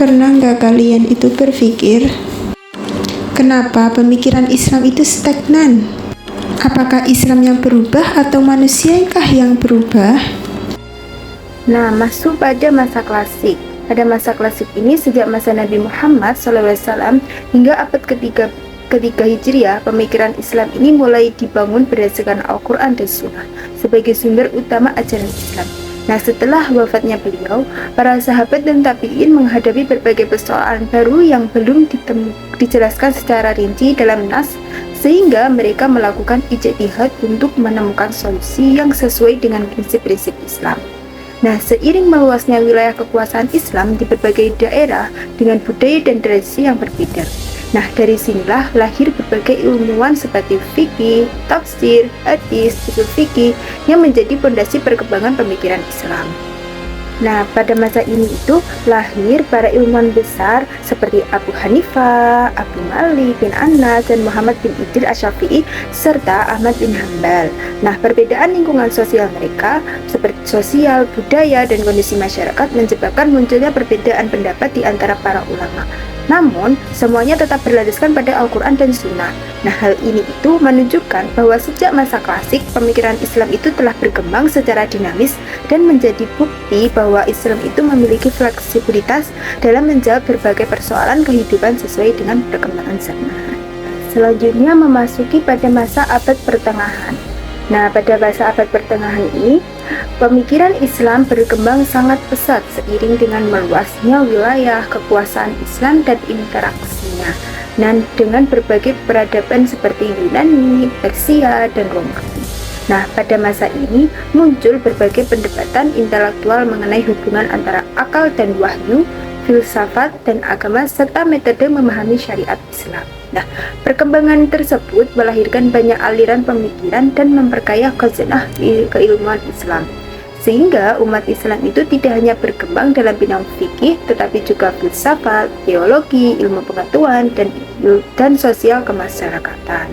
Pernah nggak kalian itu berpikir, kenapa pemikiran Islam itu stagnan? Apakah Islam yang berubah atau manusiakah yang berubah? Nah, masuk pada masa klasik. Pada masa klasik ini, sejak masa Nabi Muhammad SAW hingga abad ketiga Hijriah, pemikiran Islam ini mulai dibangun berdasarkan Al-Quran dan Sunnah sebagai sumber utama ajaran Islam. Nah, setelah wafatnya beliau, para sahabat dan tabi'in menghadapi berbagai persoalan baru yang belum dijelaskan secara rinci dalam nas, sehingga mereka melakukan ijtihad untuk menemukan solusi yang sesuai dengan prinsip-prinsip Islam. Nah, seiring meluasnya wilayah kekuasaan Islam di berbagai daerah dengan budaya dan tradisi yang berbeda. Nah, dari sinilah lahir berbagai ilmuwan seperti fikih, tafsir, hadis, usul fikih yang menjadi fondasi perkembangan pemikiran Islam. Nah, pada masa ini itu lahir para ilmuwan besar seperti Abu Hanifah, Abu Malik bin Anas, dan Muhammad bin Idris Asy-Syafi'i, serta Ahmad bin Hanbal. Nah, perbedaan lingkungan sosial mereka seperti sosial, budaya, dan kondisi masyarakat menyebabkan munculnya perbedaan pendapat di antara para ulama. Namun, semuanya tetap berlandaskan pada Al-Quran dan Sunnah. Nah, hal ini itu menunjukkan bahwa sejak masa klasik, pemikiran Islam itu telah berkembang secara dinamis dan menjadi bukti bahwa Islam itu memiliki fleksibilitas dalam menjawab berbagai persoalan kehidupan sesuai dengan perkembangan zaman. Selanjutnya memasuki pada masa abad pertengahan. Nah, pada masa abad pertengahan ini, pemikiran Islam berkembang sangat pesat seiring dengan meluasnya wilayah kekuasaan Islam dan interaksinya. Dan dengan berbagai peradaban seperti Yunani, Persia, dan Romawi. Nah, pada masa ini muncul berbagai perdebatan intelektual mengenai hubungan antara akal dan wahyu, filsafat dan agama, serta metode memahami syariat Islam. Nah, perkembangan tersebut melahirkan banyak aliran pemikiran dan memperkaya khazanah keilmuan Islam. Sehingga umat Islam itu tidak hanya berkembang dalam bidang fikih, tetapi juga filsafat, teologi, ilmu pengetahuan, dan sosial kemasyarakatan.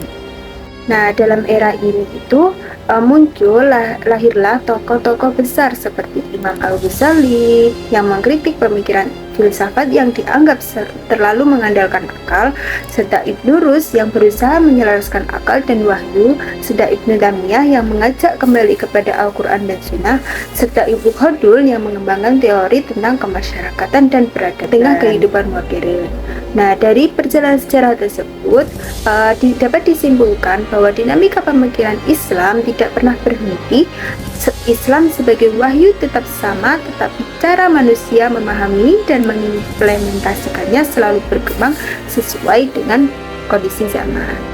Nah, dalam era ini itu lahirlah tokoh-tokoh besar seperti Imam Al-Ghazali yang mengkritik pemikiran filsafat yang dianggap terlalu mengandalkan akal, serta Ibnu Rus yang berusaha menyelaraskan akal dan wahyu, serta Ibnu Taimiyah yang mengajak kembali kepada Al-Quran dan Sunnah, serta Ibnu Khaldun yang mengembangkan teori tentang kemasyarakatan dan peradaban tengah kehidupan modern. Nah, dari perjalanan sejarah tersebut dapat disimpulkan bahwa dinamika pemikiran Islam tidak pernah berhenti. Islam sebagai wahyu tetap sama, tetapi cara manusia memahami dan mengimplementasikannya selalu berkembang sesuai dengan kondisi zaman.